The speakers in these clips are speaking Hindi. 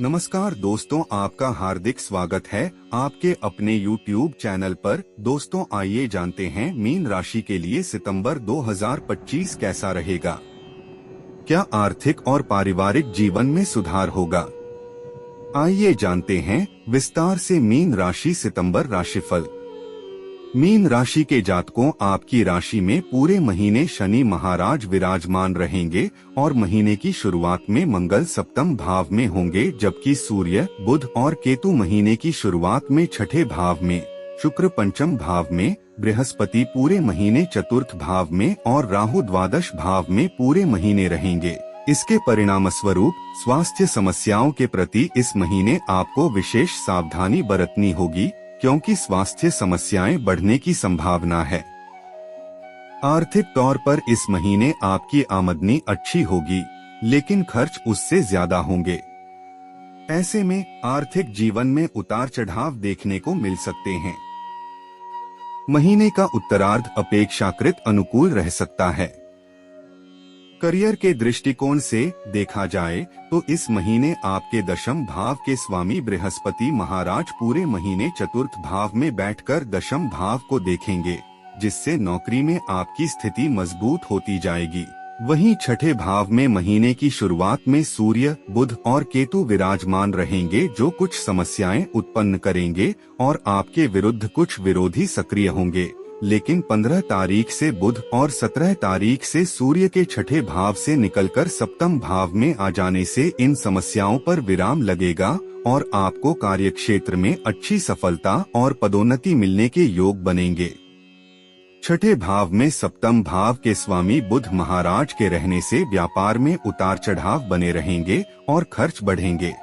नमस्कार दोस्तों, आपका हार्दिक स्वागत है आपके अपने YouTube चैनल पर। दोस्तों, आइए जानते हैं मीन राशि के लिए सितंबर 2025 कैसा रहेगा। क्या आर्थिक और पारिवारिक जीवन में सुधार होगा? आइए जानते हैं विस्तार से मीन राशि सितंबर राशिफल। मीन राशि के जातकों, आपकी राशि में पूरे महीने शनि महाराज विराजमान रहेंगे और महीने की शुरुआत में मंगल सप्तम भाव में होंगे, जबकि सूर्य, बुध और केतु महीने की शुरुआत में छठे भाव में, शुक्र पंचम भाव में, बृहस्पति पूरे महीने चतुर्थ भाव में और राहु द्वादश भाव में पूरे महीने रहेंगे। इसके परिणाम स्वरूप स्वास्थ्य समस्याओं के प्रति इस महीने आपको विशेष सावधानी बरतनी होगी, क्योंकि स्वास्थ्य समस्याएं बढ़ने की संभावना है। आर्थिक तौर पर इस महीने आपकी आमदनी अच्छी होगी, लेकिन खर्च उससे ज्यादा होंगे। ऐसे में आर्थिक जीवन में उतार चढ़ाव देखने को मिल सकते हैं। महीने का उत्तरार्ध अपेक्षाकृत अनुकूल रह सकता है। करियर के दृष्टिकोण से देखा जाए तो इस महीने आपके दशम भाव के स्वामी बृहस्पति महाराज पूरे महीने चतुर्थ भाव में बैठकर दशम भाव को देखेंगे, जिससे नौकरी में आपकी स्थिति मजबूत होती जाएगी। वहीं छठे भाव में महीने की शुरुआत में सूर्य, बुध और केतु विराजमान रहेंगे, जो कुछ समस्याएं उत्पन्न करेंगे और आपके विरुद्ध कुछ विरोधी सक्रिय होंगे। लेकिन 15 तारीख से बुध और 17 तारीख से सूर्य के छठे भाव से निकलकर सप्तम भाव में आ जाने से इन समस्याओं पर विराम लगेगा और आपको कार्यक्षेत्र में अच्छी सफलता और पदोन्नति मिलने के योग बनेंगे। छठे भाव में सप्तम भाव के स्वामी बुध महाराज के रहने से व्यापार में उतार चढ़ाव बने रहेंगे और खर्च बढ़ेंगे।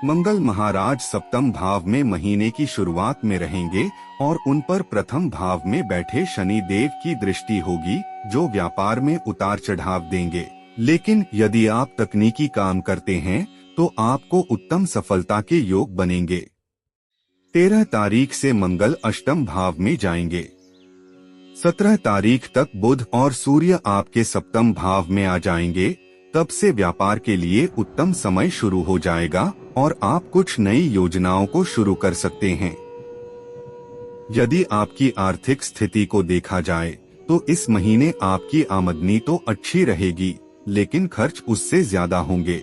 मंगल महाराज सप्तम भाव में महीने की शुरुआत में रहेंगे और उन पर प्रथम भाव में बैठे शनि देव की दृष्टि होगी, जो व्यापार में उतार चढ़ाव देंगे। लेकिन यदि आप तकनीकी काम करते हैं तो आपको उत्तम सफलता के योग बनेंगे। 13 तारीख से मंगल अष्टम भाव में जाएंगे। 17 तारीख तक बुध और सूर्य आपके सप्तम भाव में आ जाएंगे। तब से व्यापार के लिए उत्तम समय शुरू हो जाएगा और आप कुछ नई योजनाओं को शुरू कर सकते हैं। यदि आपकी आर्थिक स्थिति को देखा जाए तो इस महीने आपकी आमदनी तो अच्छी रहेगी, लेकिन खर्च उससे ज्यादा होंगे।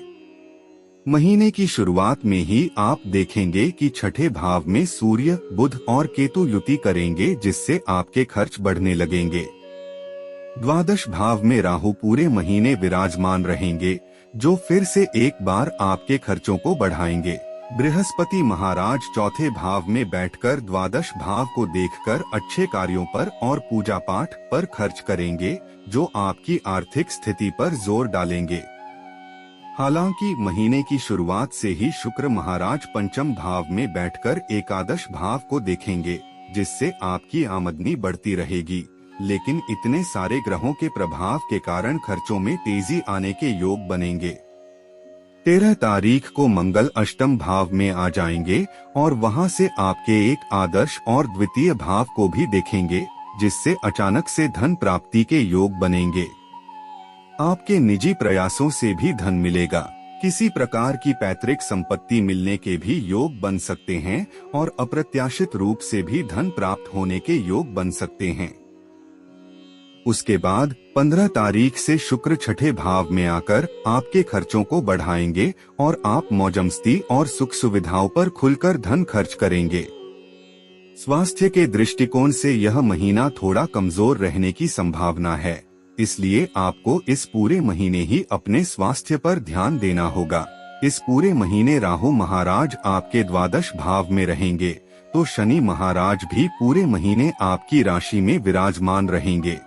महीने की शुरुआत में ही आप देखेंगे कि छठे भाव में सूर्य, बुध और केतु युति करेंगे, जिससे आपके खर्च बढ़ने लगेंगे। द्वादश भाव में राहु पूरे महीने विराजमान रहेंगे, जो फिर से एक बार आपके खर्चों को बढ़ाएंगे। बृहस्पति महाराज चौथे भाव में बैठकर द्वादश भाव को देखकर अच्छे कार्यों पर और पूजा पाठ पर खर्च करेंगे, जो आपकी आर्थिक स्थिति पर जोर डालेंगे। हालांकि महीने की शुरुआत से ही शुक्र महाराज पंचम भाव में बैठकर एकादश भाव को देखेंगे, जिससे आपकी आमदनी बढ़ती रहेगी। लेकिन इतने सारे ग्रहों के प्रभाव के कारण खर्चों में तेजी आने के योग बनेंगे। 13 तारीख को मंगल अष्टम भाव में आ जाएंगे और वहां से आपके एक आदर्श और द्वितीय भाव को भी देखेंगे, जिससे अचानक से धन प्राप्ति के योग बनेंगे। आपके निजी प्रयासों से भी धन मिलेगा। किसी प्रकार की पैतृक संपत्ति मिलने के भी योग बन सकते हैं और अप्रत्याशित रूप से भी धन प्राप्त होने के योग बन सकते हैं। उसके बाद 15 तारीख से शुक्र छठे भाव में आकर आपके खर्चों को बढ़ाएंगे और आप मौजमस्ती और सुख सुविधाओं पर खुलकर धन खर्च करेंगे। स्वास्थ्य के दृष्टिकोण से यह महीना थोड़ा कमजोर रहने की संभावना है, इसलिए आपको इस पूरे महीने ही अपने स्वास्थ्य पर ध्यान देना होगा। इस पूरे महीने राहु महाराज आपके द्वादश भाव में रहेंगे, तो शनि महाराज भी पूरे महीने आपकी राशि में विराजमान रहेंगे।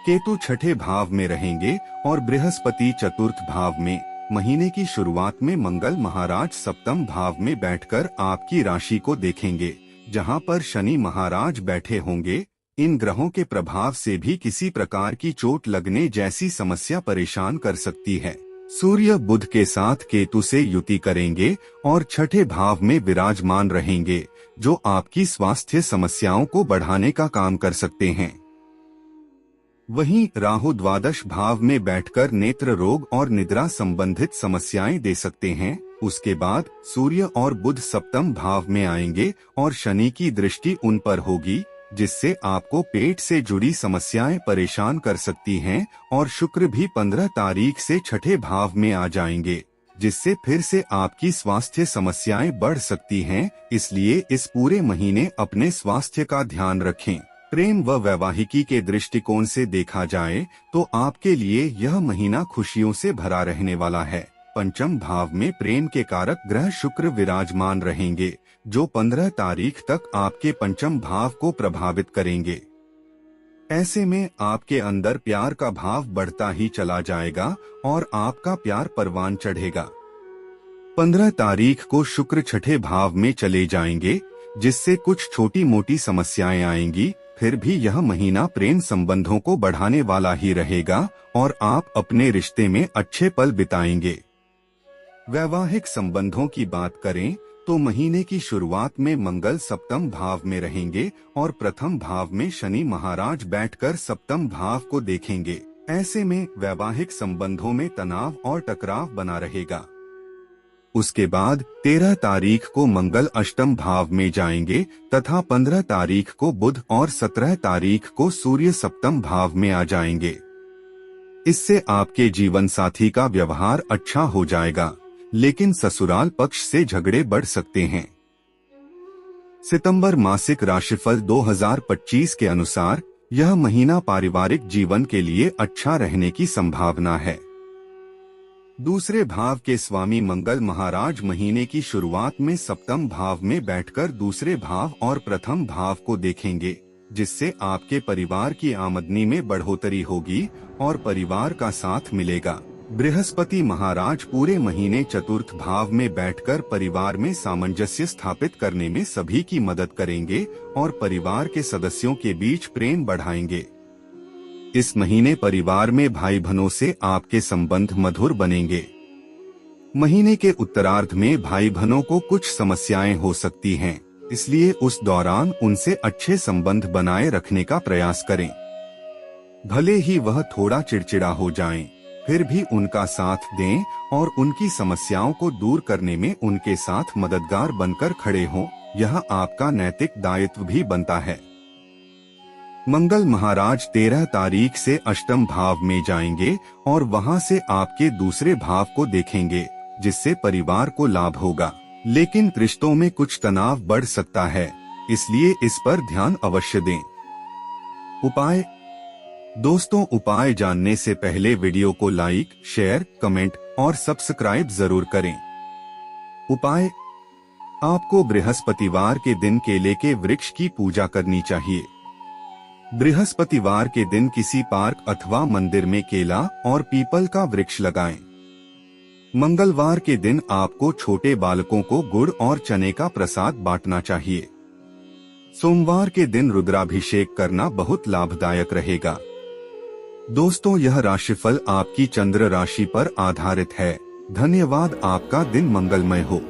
केतु छठे भाव में रहेंगे और बृहस्पति चतुर्थ भाव में। महीने की शुरुआत में मंगल महाराज सप्तम भाव में बैठकर आपकी राशि को देखेंगे, जहां पर शनि महाराज बैठे होंगे। इन ग्रहों के प्रभाव से भी किसी प्रकार की चोट लगने जैसी समस्या परेशान कर सकती है। सूर्य बुध के साथ केतु से युति करेंगे और छठे भाव में विराजमान रहेंगे, जो आपकी स्वास्थ्य समस्याओं को बढ़ाने का काम कर सकते हैं। वहीं राहु द्वादश भाव में बैठकर नेत्र रोग और निद्रा संबंधित समस्याएं दे सकते हैं। उसके बाद सूर्य और बुध सप्तम भाव में आएंगे और शनि की दृष्टि उन पर होगी, जिससे आपको पेट से जुड़ी समस्याएं परेशान कर सकती हैं। और शुक्र भी 15 तारीख से छठे भाव में आ जाएंगे, जिससे फिर से आपकी स्वास्थ्य समस्याएं बढ़ सकती हैं। इसलिए इस पूरे महीने अपने स्वास्थ्य का ध्यान रखें। प्रेम व वैवाहिकी के दृष्टिकोण से देखा जाए तो आपके लिए यह महीना खुशियों से भरा रहने वाला है। पंचम भाव में प्रेम के कारक ग्रह शुक्र विराजमान रहेंगे, जो 15 तारीख तक आपके पंचम भाव को प्रभावित करेंगे। ऐसे में आपके अंदर प्यार का भाव बढ़ता ही चला जाएगा और आपका प्यार परवान चढ़ेगा। 15 तारीख को शुक्र छठे भाव में चले जाएंगे, जिससे कुछ छोटी मोटी समस्याएं आएंगी। फिर भी यह महीना प्रेम संबंधों को बढ़ाने वाला ही रहेगा और आप अपने रिश्ते में अच्छे पल बिताएंगे। वैवाहिक संबंधों की बात करें तो महीने की शुरुआत में मंगल सप्तम भाव में रहेंगे और प्रथम भाव में शनि महाराज बैठकर सप्तम भाव को देखेंगे। ऐसे में वैवाहिक संबंधों में तनाव और टकराव बना रहेगा। उसके बाद 13 तारीख को मंगल अष्टम भाव में जाएंगे तथा 15 तारीख को बुध और 17 तारीख को सूर्य सप्तम भाव में आ जाएंगे। इससे आपके जीवन साथी का व्यवहार अच्छा हो जाएगा, लेकिन ससुराल पक्ष से झगड़े बढ़ सकते हैं। सितंबर मासिक राशिफल 2025 के अनुसार यह महीना पारिवारिक जीवन के लिए अच्छा रहने की संभावना है। दूसरे भाव के स्वामी मंगल महाराज महीने की शुरुआत में सप्तम भाव में बैठकर दूसरे भाव और प्रथम भाव को देखेंगे, जिससे आपके परिवार की आमदनी में बढ़ोतरी होगी और परिवार का साथ मिलेगा। बृहस्पति महाराज पूरे महीने चतुर्थ भाव में बैठकर परिवार में सामंजस्य स्थापित करने में सभी की मदद करेंगे और परिवार के सदस्यों के बीच प्रेम बढ़ाएंगे। इस महीने परिवार में भाई बहनों से आपके संबंध मधुर बनेंगे। महीने के उत्तरार्ध में भाई बहनों को कुछ समस्याएं हो सकती हैं, इसलिए उस दौरान उनसे अच्छे संबंध बनाए रखने का प्रयास करें। भले ही वह थोड़ा चिड़चिड़ा हो जाएं, फिर भी उनका साथ दें और उनकी समस्याओं को दूर करने में उनके साथ मददगार बनकर खड़े हों। यह आपका नैतिक दायित्व भी बनता है। मंगल महाराज 13 तारीख से अष्टम भाव में जाएंगे और वहां से आपके दूसरे भाव को देखेंगे, जिससे परिवार को लाभ होगा, लेकिन रिश्तों में कुछ तनाव बढ़ सकता है, इसलिए इस पर ध्यान अवश्य दें। उपाय। दोस्तों, उपाय जानने से पहले वीडियो को लाइक, शेयर, कमेंट और सब्सक्राइब जरूर करें। उपाय। आपको बृहस्पतिवार के दिन केले के वृक्ष की पूजा करनी चाहिए। बृहस्पतिवार के दिन किसी पार्क अथवा मंदिर में केला और पीपल का वृक्ष लगाएं। मंगलवार के दिन आपको छोटे बालकों को गुड़ और चने का प्रसाद बांटना चाहिए। सोमवार के दिन रुद्राभिषेक करना बहुत लाभदायक रहेगा। दोस्तों, यह राशिफल आपकी चंद्र राशि पर आधारित है। धन्यवाद। आपका दिन मंगलमय हो।